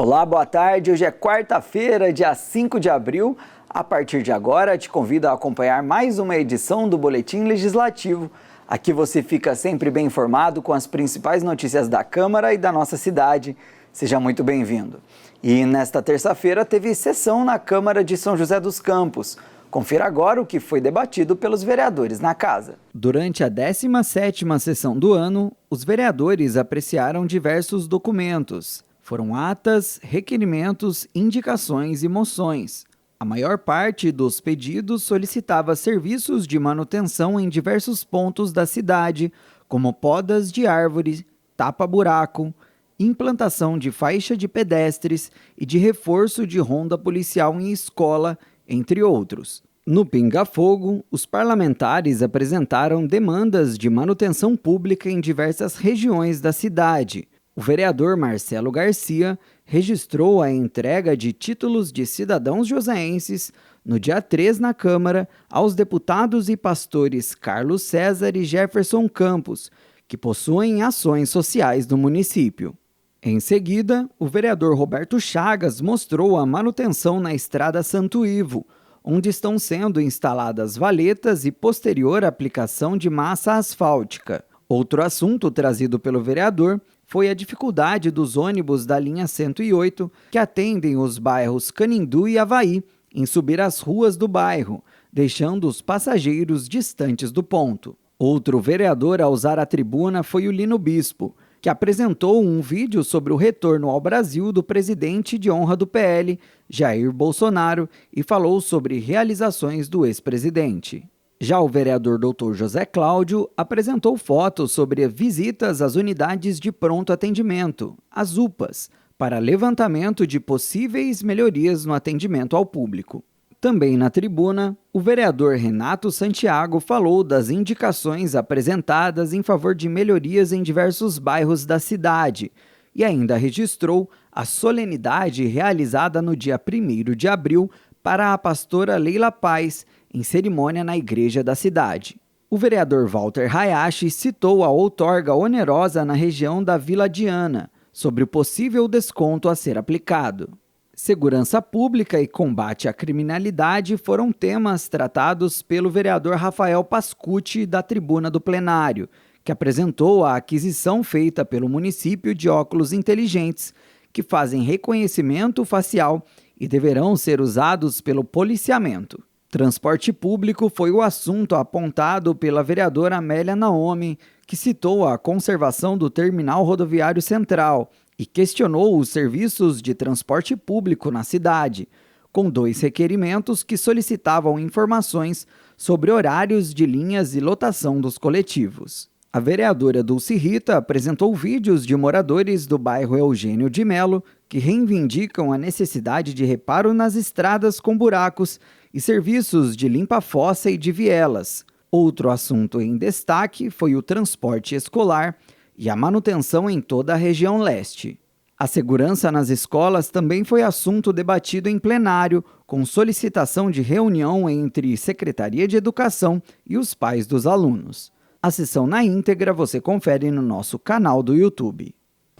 Olá, boa tarde. Hoje é quarta-feira, dia 5 de abril. A partir de agora, te convido a acompanhar mais uma edição do Boletim Legislativo. Aqui você fica sempre bem informado com as principais notícias da Câmara e da nossa cidade. Seja muito bem-vindo. E nesta terça-feira teve sessão na Câmara de São José dos Campos. Confira agora o que foi debatido pelos vereadores na casa. Durante a 17ª sessão do ano, os vereadores apreciaram diversos documentos. Foram atas, requerimentos, indicações e moções. A maior parte dos pedidos solicitava serviços de manutenção em diversos pontos da cidade, como podas de árvore, tapa-buraco, implantação de faixa de pedestres e de reforço de ronda policial em escola, entre outros. No Pinga Fogo, os parlamentares apresentaram demandas de manutenção pública em diversas regiões da cidade. O vereador Marcelo Garcia registrou a entrega de títulos de cidadãos joseenses no dia 3 na Câmara aos deputados e pastores Carlos César e Jefferson Campos, que possuem ações sociais do município. Em seguida, o vereador Roberto Chagas mostrou a manutenção na estrada Santo Ivo, onde estão sendo instaladas valetas e posterior aplicação de massa asfáltica. Outro assunto trazido pelo vereador foi a dificuldade dos ônibus da linha 108, que atendem os bairros Canindu e Avaí, em subir as ruas do bairro, deixando os passageiros distantes do ponto. Outro vereador a usar a tribuna foi o Lino Bispo, que apresentou um vídeo sobre o retorno ao Brasil do presidente de honra do PL, Jair Bolsonaro, e falou sobre realizações do ex-presidente. Já o vereador Dr. José Cláudio apresentou fotos sobre visitas às unidades de pronto atendimento, as UPAs, para levantamento de possíveis melhorias no atendimento ao público. Também na tribuna, o vereador Renato Santiago falou das indicações apresentadas em favor de melhorias em diversos bairros da cidade e ainda registrou a solenidade realizada no dia 1º de abril para a pastora Leila Paz, em cerimônia na igreja da cidade. O vereador Walter Hayashi citou a outorga onerosa na região da Vila Diana, sobre o possível desconto a ser aplicado. Segurança pública e combate à criminalidade foram temas tratados pelo vereador Rafael Pascucci da tribuna do plenário, que apresentou a aquisição feita pelo município de óculos inteligentes, que fazem reconhecimento facial e deverão ser usados pelo policiamento. Transporte público foi o assunto apontado pela vereadora Amélia Naomi, que citou a conservação do terminal rodoviário central e questionou os serviços de transporte público na cidade, com 2 requerimentos que solicitavam informações sobre horários de linhas e lotação dos coletivos. A vereadora Dulce Rita apresentou vídeos de moradores do bairro Eugênio de Melo que reivindicam a necessidade de reparo nas estradas com buracos e serviços de limpa-fossa e de vielas. Outro assunto em destaque foi o transporte escolar e a manutenção em toda a região leste. A segurança nas escolas também foi assunto debatido em plenário, com solicitação de reunião entre Secretaria de Educação e os pais dos alunos. A sessão na íntegra você confere no nosso canal do YouTube.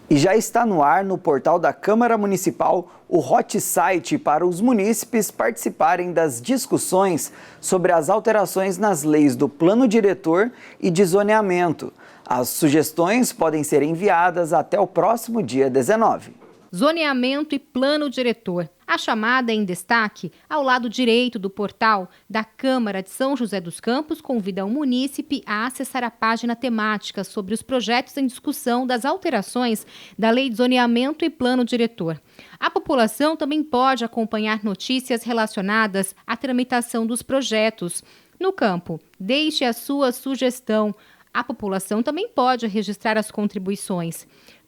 E já está no ar no portal da Câmara Municipal o Hot Site para os munícipes participarem das discussões sobre as alterações nas leis do Plano Diretor e de Zoneamento. As sugestões podem ser enviadas até o próximo dia 19. Zoneamento e Plano Diretor. A chamada em destaque, ao lado direito do portal da Câmara de São José dos Campos, convida o munícipe a acessar a página temática sobre os projetos em discussão das alterações da Lei de Zoneamento e Plano Diretor. A população também pode acompanhar notícias relacionadas à tramitação dos projetos. No campo, deixe a sua sugestão. A população também pode registrar as contribuições.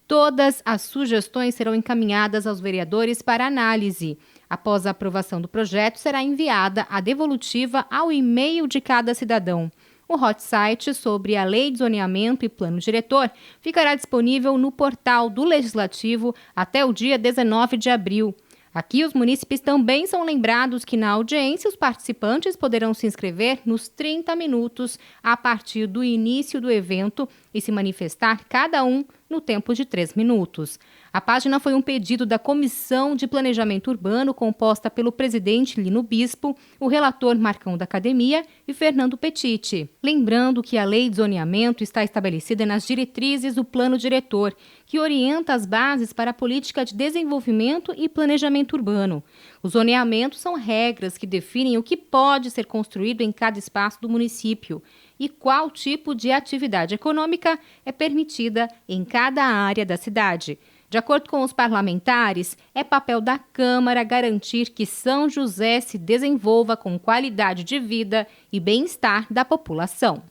Todas as sugestões serão encaminhadas aos vereadores para análise. Após a aprovação do projeto, será enviada a devolutiva ao e-mail de cada cidadão. O hot site sobre a Lei de Zoneamento e Plano Diretor ficará disponível no portal do Legislativo até o dia 19 de abril. Aqui, os munícipes também são lembrados que na audiência os participantes poderão se inscrever nos 30 minutos a partir do início do evento e se manifestar cada um no tempo de 3 minutos. A página foi um pedido da Comissão de Planejamento Urbano, composta pelo presidente Lino Bispo, o relator Marcão da Academia e Fernando Petiti. Lembrando que a lei de zoneamento está estabelecida nas diretrizes do Plano Diretor, que orienta as bases para a política de desenvolvimento e planejamento urbano. Os zoneamentos são regras que definem o que pode ser construído em cada espaço do município e qual tipo de atividade econômica é permitida em cada área da cidade. De acordo com os parlamentares, é papel da Câmara garantir que São José se desenvolva com qualidade de vida e bem-estar da população.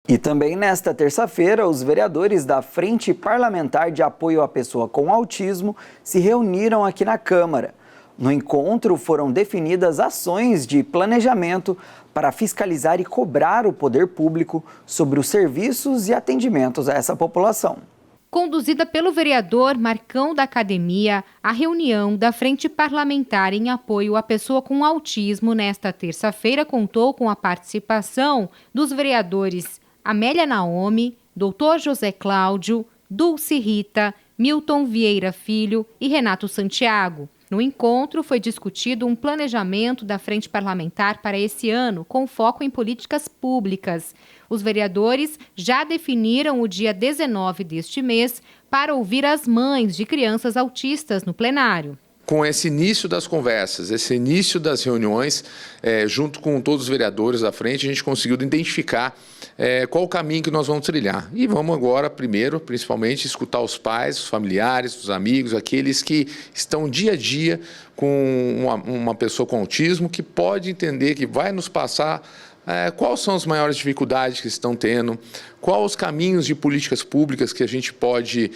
E também nesta terça-feira, os vereadores da Frente Parlamentar de Apoio à Pessoa com Autismo se reuniram aqui na Câmara. No encontro, foram definidas ações de planejamento para fiscalizar e cobrar o poder público sobre os serviços e atendimentos a essa população. Conduzida pelo vereador Marcão da Academia, a reunião da Frente Parlamentar em Apoio à Pessoa com Autismo nesta terça-feira contou com a participação dos vereadores Amélia Naomi, Dr. José Cláudio, Dulce Rita, Milton Vieira Filho e Renato Santiago. No encontro, foi discutido um planejamento da Frente Parlamentar para esse ano, com foco em políticas públicas. Os vereadores já definiram o dia 19 deste mês para ouvir as mães de crianças autistas no plenário. Com esse início das conversas, esse início das reuniões, junto com todos os vereadores da frente, a gente conseguiu identificar qual o caminho que nós vamos trilhar. E vamos agora, primeiro, principalmente, escutar os pais, os familiares, os amigos, aqueles que estão dia a dia com uma pessoa com autismo, que pode entender, que vai nos passar quais são as maiores dificuldades que estão tendo, quais os caminhos de políticas públicas que a gente pode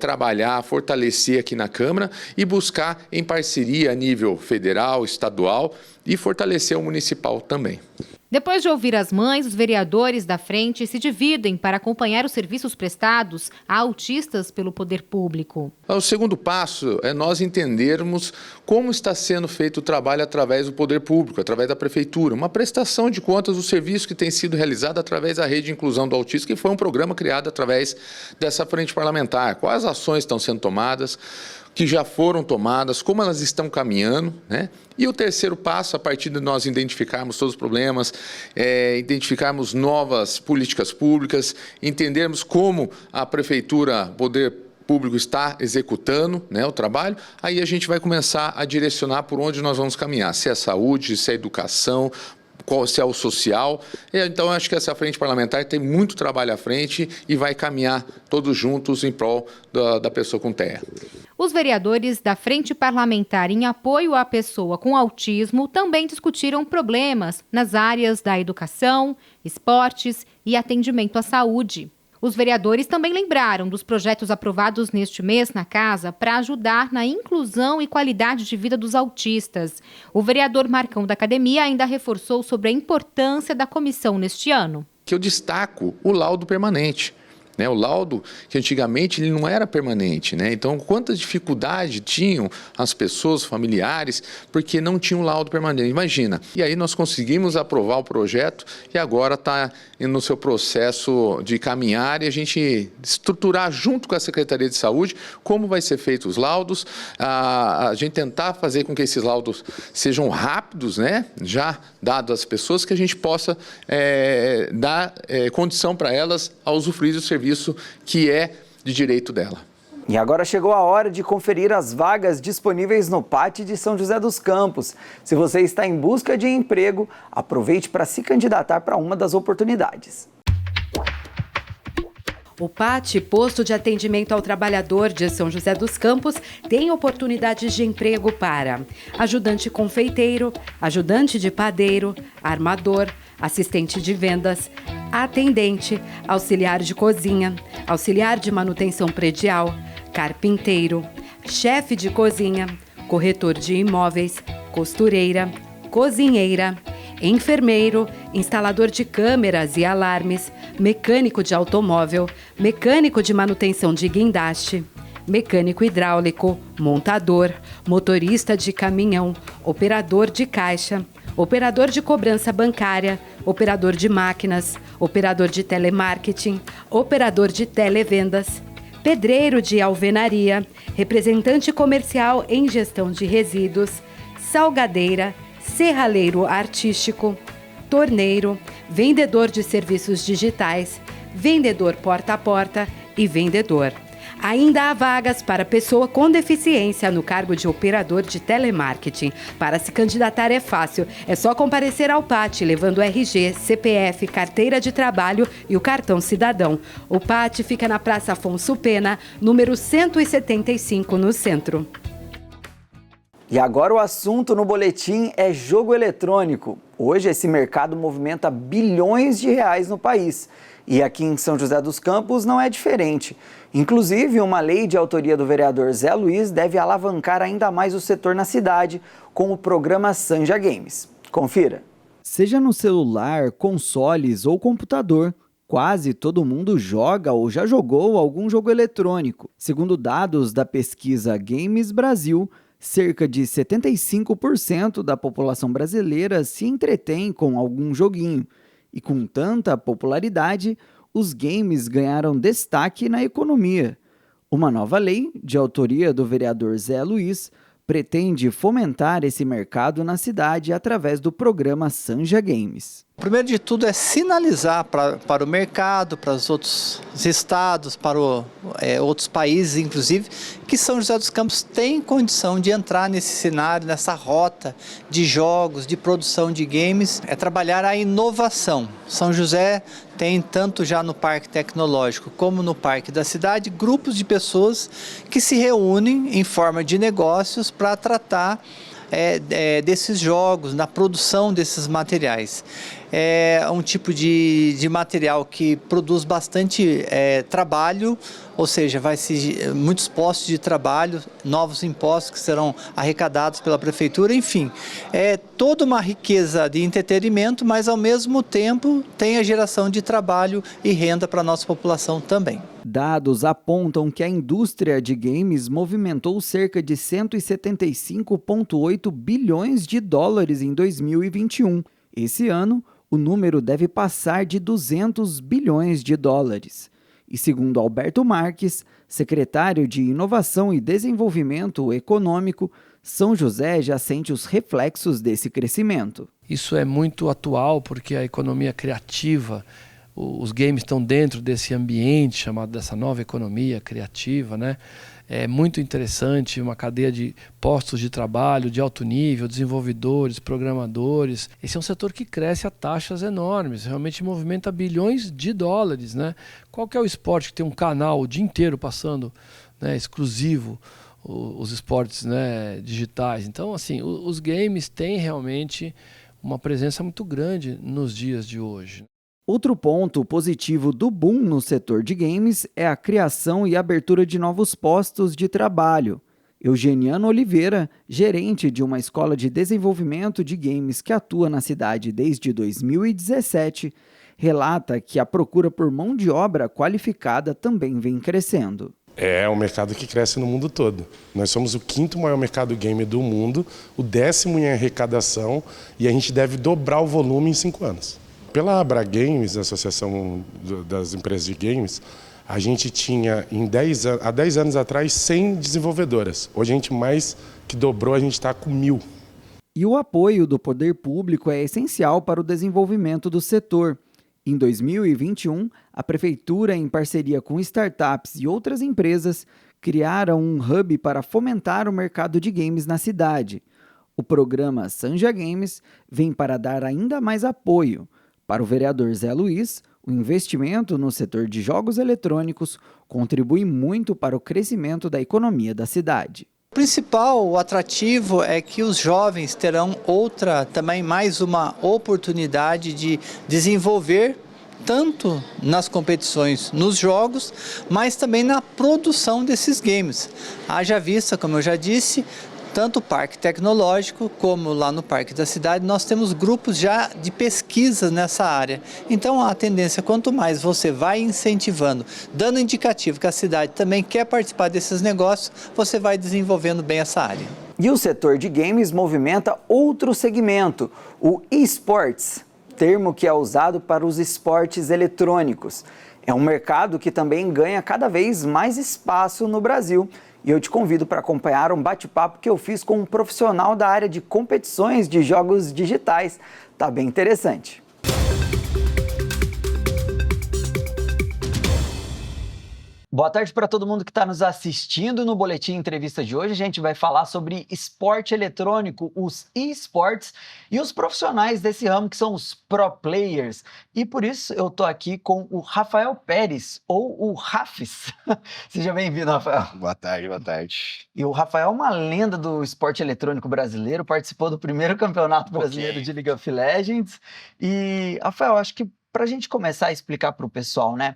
trabalhar, fortalecer aqui na Câmara e buscar em parceria a nível federal, estadual e fortalecer o municipal também. Depois de ouvir as mães, os vereadores da frente se dividem para acompanhar os serviços prestados a autistas pelo poder público. O segundo passo é nós entendermos como está sendo feito o trabalho através do poder público, através da prefeitura, uma prestação de contas do serviço que tem sido realizado através da Rede de Inclusão do Autismo, que foi um programa criado através dessa frente parlamentar. Quais ações estão sendo tomadas, que já foram tomadas, como elas estão caminhando, né? E o terceiro passo, a partir de nós identificarmos todos os problemas, identificarmos novas políticas públicas, entendermos como a prefeitura, o poder público está executando, né, o trabalho, aí a gente vai começar a direcionar por onde nós vamos caminhar, se é a saúde, se é a educação, se é o social. Então, acho que essa frente parlamentar tem muito trabalho à frente e vai caminhar todos juntos em prol da pessoa com TEA. Os vereadores da Frente Parlamentar em Apoio à Pessoa com Autismo também discutiram problemas nas áreas da educação, esportes e atendimento à saúde. Os vereadores também lembraram dos projetos aprovados neste mês na Casa para ajudar na inclusão e qualidade de vida dos autistas. O vereador Marcão da Academia ainda reforçou sobre a importância da comissão neste ano. Que eu destaco o laudo permanente. O laudo, que antigamente ele não era permanente, né? Então, quantas dificuldades tinham as pessoas, familiares, porque não tinham laudo permanente. Imagina. E aí nós conseguimos aprovar o projeto e agora está no seu processo de caminhar e a gente estruturar junto com a Secretaria de Saúde como vai ser feito os laudos, a gente tentar fazer com que esses laudos sejam rápidos, né? Já dado às pessoas, que a gente possa dar condição para elas a usufruir do serviço que é de direito dela. E agora chegou a hora de conferir as vagas disponíveis no PAT de São José dos Campos. Se você está em busca de emprego, aproveite para se candidatar para uma das oportunidades. O PAT, Posto de Atendimento ao Trabalhador de São José dos Campos, tem oportunidades de emprego para ajudante confeiteiro, ajudante de padeiro, armador, assistente de vendas, atendente, auxiliar de cozinha, auxiliar de manutenção predial, carpinteiro, chefe de cozinha, corretor de imóveis, costureira, cozinheira, enfermeiro, instalador de câmeras e alarmes, mecânico de automóvel, mecânico de manutenção de guindaste, mecânico hidráulico, montador, motorista de caminhão, operador de caixa, operador de cobrança bancária, operador de máquinas, operador de telemarketing, operador de televendas, pedreiro de alvenaria, representante comercial em gestão de resíduos, salgadeira, serralheiro artístico, torneiro, vendedor de serviços digitais, vendedor porta a porta e vendedor. Ainda há vagas para pessoa com deficiência no cargo de operador de telemarketing. Para se candidatar é fácil, é só comparecer ao PAT, levando RG, CPF, carteira de trabalho e o cartão cidadão. O PAT fica na Praça Afonso Pena, número 175, no centro. E agora o assunto no boletim é jogo eletrônico. Hoje esse mercado movimenta bilhões de reais no país. E aqui em São José dos Campos não é diferente. Inclusive, uma lei de autoria do vereador Zé Luiz deve alavancar ainda mais o setor na cidade com o programa Sanja Games. Confira. Seja no celular, consoles ou computador, quase todo mundo joga ou já jogou algum jogo eletrônico. Segundo dados da pesquisa Games Brasil, cerca de 75% da população brasileira se entretém com algum joguinho. E com tanta popularidade, os games ganharam destaque na economia. Uma nova lei, de autoria do vereador Zé Luiz, pretende fomentar esse mercado na cidade através do programa Sanja Games. Primeiro de tudo é sinalizar para o mercado, para os outros estados, para outros países, inclusive, que São José dos Campos tem condição de entrar nesse cenário, nessa rota de jogos, de produção de games, é trabalhar a inovação. São José tem, tanto já no Parque Tecnológico como no Parque da Cidade, grupos de pessoas que se reúnem em forma de negócios para tratar desses jogos, na produção desses materiais. É um tipo de material que produz bastante trabalho, ou seja, muitos postos de trabalho, novos impostos que serão arrecadados pela prefeitura, enfim. É toda uma riqueza de entretenimento, mas ao mesmo tempo tem a geração de trabalho e renda para a nossa população também. Dados apontam que a indústria de games movimentou cerca de 175,8 bilhões de dólares em 2021. Esse ano, o número deve passar de 200 bilhões de dólares. E segundo Alberto Marques, secretário de Inovação e Desenvolvimento Econômico, São José já sente os reflexos desse crescimento. Isso é muito atual porque a economia criativa, os games estão dentro desse ambiente chamado dessa nova economia criativa, né? É muito interessante, uma cadeia de postos de trabalho de alto nível, desenvolvedores, programadores. Esse é um setor que cresce a taxas enormes, realmente movimenta bilhões de dólares, né? Qual que é o esporte que tem um canal o dia inteiro passando, né, exclusivo, os esportes, né, digitais? Então, assim, os games têm realmente uma presença muito grande nos dias de hoje. Outro ponto positivo do boom no setor de games é a criação e abertura de novos postos de trabalho. Eugeniano Oliveira, gerente de uma escola de desenvolvimento de games que atua na cidade desde 2017, relata que a procura por mão de obra qualificada também vem crescendo. É um mercado que cresce no mundo todo. Nós somos o 5º maior mercado game do mundo, o 10º em arrecadação, e a gente deve dobrar o volume em 5 anos. Pela Abra Games, a Associação das Empresas de Games, a gente tinha há 10 anos atrás 100 desenvolvedoras. Hoje a gente mais que dobrou, a gente está com 1.000. E o apoio do poder público é essencial para o desenvolvimento do setor. Em 2021, a Prefeitura, em parceria com startups e outras empresas, criaram um hub para fomentar o mercado de games na cidade. O programa Sanja Games vem para dar ainda mais apoio. Para o vereador Zé Luiz, o investimento no setor de jogos eletrônicos contribui muito para o crescimento da economia da cidade. O principal atrativo é que os jovens terão também mais uma oportunidade de desenvolver tanto nas competições, nos jogos, mas também na produção desses games. Haja vista, como eu já disse, tanto o Parque Tecnológico como lá no Parque da Cidade, nós temos grupos já de pesquisa nessa área. Então a tendência, quanto mais você vai incentivando, dando indicativo que a cidade também quer participar desses negócios, você vai desenvolvendo bem essa área. E o setor de games movimenta outro segmento, o eSports. termo que é usado para os esportes eletrônicos. É um mercado que também ganha cada vez mais espaço no Brasil. E eu te convido para acompanhar um bate-papo que eu fiz com um profissional da área de competições de jogos digitais. Tá bem interessante. Boa tarde para todo mundo que está nos assistindo. No Boletim Entrevista de hoje, a gente vai falar sobre esporte eletrônico, os e-sports e os profissionais desse ramo, que são os pro players. E por isso eu estou aqui com o Rafael Pérez, ou o Rafis. Seja bem-vindo, Rafael. Boa tarde, boa tarde. E o Rafael é uma lenda do esporte eletrônico brasileiro, participou do primeiro campeonato brasileiro de League of Legends. E, Rafael, acho que para a gente começar a explicar para o pessoal, né?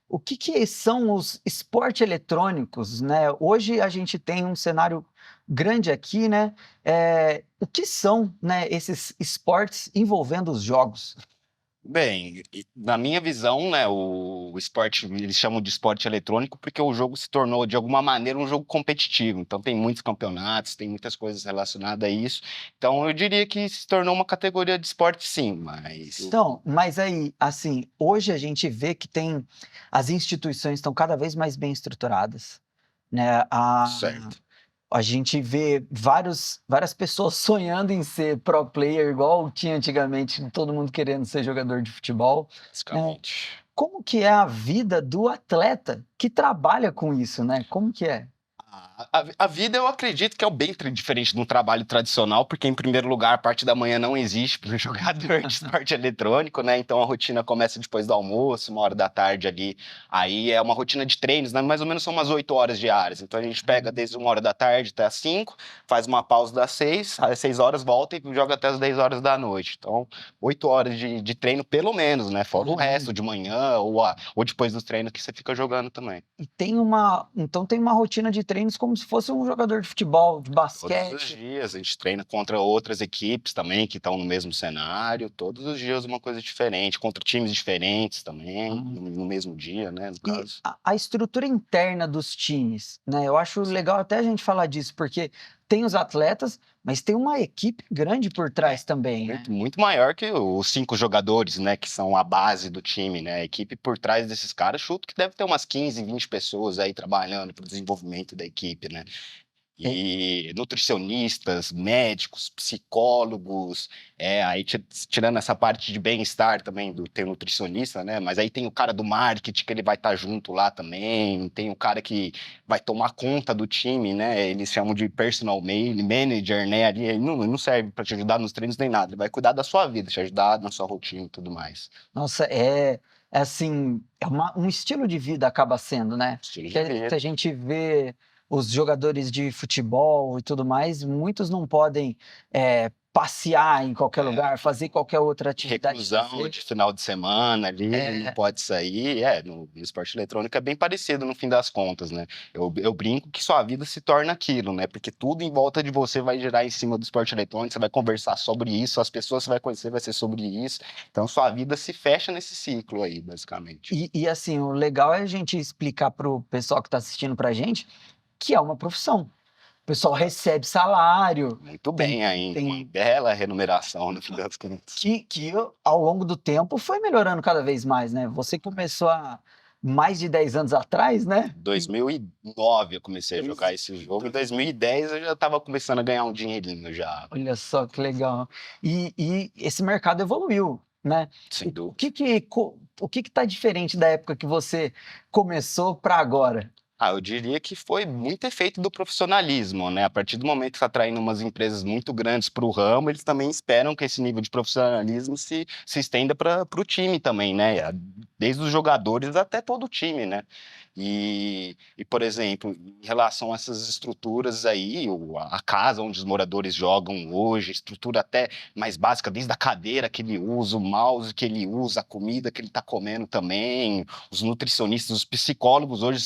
O que são os esportes eletrônicos, né? Hoje a gente tem um cenário grande aqui, né? O que são, né, esses esportes envolvendo os jogos? Bem, na minha visão, né, o esporte, eles chamam de esporte eletrônico porque o jogo se tornou, de alguma maneira, um jogo competitivo. Então, tem muitos campeonatos, tem muitas coisas relacionadas a isso. Então, eu diria que se tornou uma categoria de esporte, sim, mas... Então, mas aí, assim, hoje a gente vê que as instituições estão cada vez mais bem estruturadas, né? Certo. A gente vê várias pessoas sonhando em ser pro player, igual tinha antigamente, todo mundo querendo ser jogador de futebol. Basicamente. Como que é a vida do atleta que trabalha com isso, né? Como que é? A vida, eu acredito que é bem diferente de um trabalho tradicional, porque, em primeiro lugar, a parte da manhã não existe para o jogador de esporte eletrônico, né? Então, a rotina começa depois do almoço, 1h da tarde ali. Aí é uma rotina de treinos, né? Mais ou menos são umas 8 horas diárias. Então, a gente pega desde 1h da tarde até as 5, faz uma pausa das 6, às 6 horas volta e joga até as 10 horas da noite. Então, 8 horas de treino, pelo menos, né? Fora o resto, de manhã ou depois dos treinos que você fica jogando também. E tem uma rotina de treinos como se fosse um jogador de futebol, de basquete. Todos os dias, a gente treina contra outras equipes também, que estão no mesmo cenário, todos os dias uma coisa diferente, contra times diferentes também, no mesmo dia, né, no caso. E a estrutura interna dos times, né, eu acho legal até a gente falar disso, porque tem os atletas, mas tem uma equipe grande por trás também, né? Muito maior que os 5 jogadores, né, que são a base do time, né, a equipe por trás desses caras, chuto que deve ter umas 15, 20 pessoas aí trabalhando para o desenvolvimento da equipe, né. E nutricionistas, médicos, psicólogos, aí tirando essa parte de bem-estar também, tem o nutricionista, né? Mas aí tem o cara do marketing, que ele vai estar junto lá também, tem o cara que vai tomar conta do time, né? Eles chamam de personal manager, né? Ali ele não serve para te ajudar nos treinos nem nada, ele vai cuidar da sua vida, te ajudar na sua rotina e tudo mais. Nossa, assim, um estilo de vida acaba sendo, né? Estilo de Que vida. a gente vê os jogadores de futebol e tudo mais, muitos não podem passear em qualquer lugar, fazer qualquer outra atividade. Reclusão de final de semana ali, não pode sair. No esporte eletrônico é bem parecido no fim das contas, né? Eu brinco que sua vida se torna aquilo, né? Porque tudo em volta de você vai girar em cima do esporte eletrônico, você vai conversar sobre isso, as pessoas que você vai conhecer vai ser sobre isso. Então sua vida se fecha nesse ciclo aí, basicamente. E assim, o legal é a gente explicar pro pessoal que está assistindo pra gente que é uma profissão. O pessoal recebe salário. Muito bem ainda, uma bela remuneração no fim das contas. Que ao longo do tempo foi melhorando cada vez mais, né? Você começou há mais de 10 anos atrás, né? 2009 eu comecei a jogar esse jogo, em 2010 eu já estava começando a ganhar um dinheirinho já. Olha só que legal. E esse mercado evoluiu, né? Sem dúvida. O que está diferente da época que você começou para agora? Eu diria que foi muito efeito do profissionalismo, né? A partir do momento que está atraindo umas empresas muito grandes para o ramo, eles também esperam que esse nível de profissionalismo se estenda para o time também, né? Desde os jogadores até todo o time, né? E, por exemplo, em relação a essas estruturas aí, a casa onde os moradores jogam hoje, estrutura até mais básica, desde a cadeira que ele usa, o mouse que ele usa, a comida que ele está comendo também, os nutricionistas, os psicólogos hoje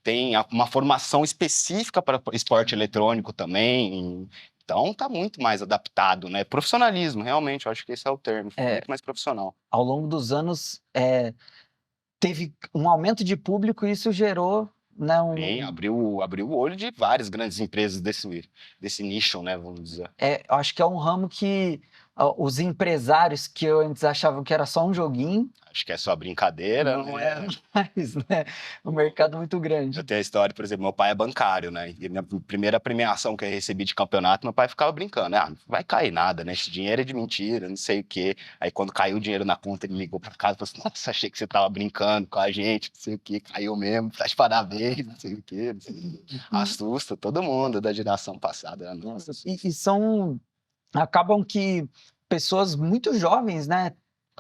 têm uma formação específica para esporte eletrônico também. Então, está muito mais adaptado, né? Profissionalismo, realmente, eu acho que esse é o termo, muito mais profissional. Ao longo dos anos, teve um aumento de público e isso gerou, né, Sim, abriu o olho de várias grandes empresas desse nicho, né, vamos dizer. Eu acho que é um ramo que os empresários que antes achavam que era só um joguinho. Acho que é só brincadeira, Não né? é mais, né? Um mercado muito grande. Eu tenho a história, por exemplo, meu pai é bancário, né? E a minha primeira premiação que eu recebi de campeonato, meu pai ficava brincando, não vai cair nada, né? Esse dinheiro é de mentira, não sei o quê. Aí quando caiu o dinheiro na conta, ele me ligou pra casa e falou assim, nossa, achei que você tava brincando com a gente, não sei o quê, caiu mesmo, tá de parabéns, não sei o quê. Não sei o quê. Assusta todo mundo da geração passada. Nossa, E acabam que pessoas muito jovens, né?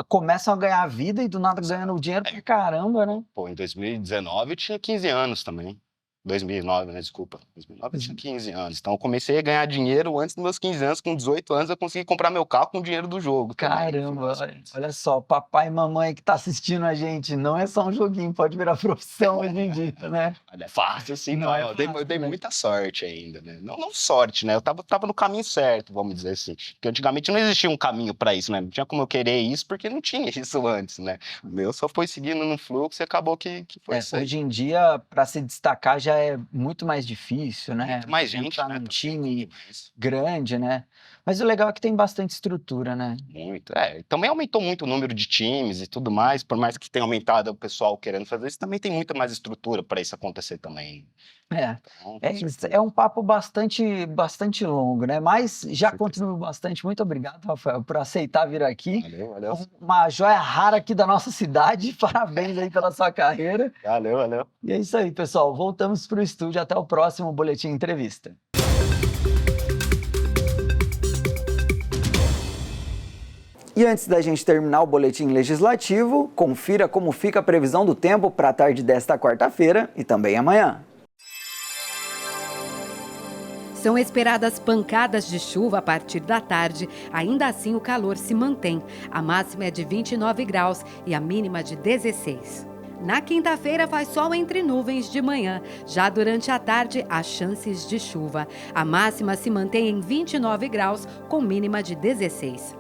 Começam a ganhar vida e do nada ganhando dinheiro pra caramba, né? Pô, em 2019 eu tinha 15 anos também. 2009, né? Desculpa. 2009 eu tinha 15 anos. Então eu comecei a ganhar dinheiro antes dos meus 15 anos. Com 18 anos eu consegui comprar meu carro com o dinheiro do jogo. Caramba, olha só, papai e mamãe que tá assistindo a gente, não é só um joguinho, pode virar profissão hoje em dia, né? Olha, é fácil assim, não. É fácil, Eu dei né? muita sorte ainda, né? Não sorte, né? Eu tava no caminho certo, vamos dizer assim. Porque antigamente não existia um caminho pra isso, né? Não tinha como eu querer isso, porque não tinha isso antes, né? O meu só foi seguindo no fluxo e acabou que foi isso aí. Hoje em dia, para se destacar já é muito mais difícil, né? Muito mais gente, entrar né? num time grande, né? Mas o legal é que tem bastante estrutura, né? Muito, também aumentou muito o número de times e tudo mais, por mais que tenha aumentado o pessoal querendo fazer isso, também tem muita mais estrutura para isso acontecer também. Então, É um papo bastante longo, né? Mas já contribuiu bastante. Muito obrigado, Rafael, por aceitar vir aqui. Valeu. Uma joia rara aqui da nossa cidade. Parabéns aí pela sua carreira. Valeu. E é isso aí, pessoal. Voltamos para o estúdio. Até o próximo Boletim Entrevista. E antes da gente terminar o Boletim Legislativo, confira como fica a previsão do tempo para a tarde desta quarta-feira e também amanhã. São esperadas pancadas de chuva a partir da tarde. Ainda assim, o calor se mantém. A máxima é de 29 graus e a mínima de 16. Na quinta-feira, faz sol entre nuvens de manhã. Já durante a tarde, há chances de chuva. A máxima se mantém em 29 graus, com mínima de 16.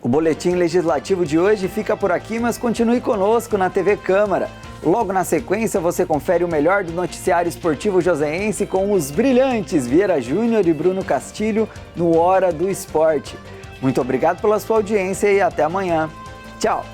O Boletim Legislativo de hoje fica por aqui, mas continue conosco na TV Câmara. Logo na sequência, você confere o melhor do noticiário esportivo joseense com os brilhantes Vieira Júnior e Bruno Castilho no Hora do Esporte. Muito obrigado pela sua audiência e até amanhã. Tchau!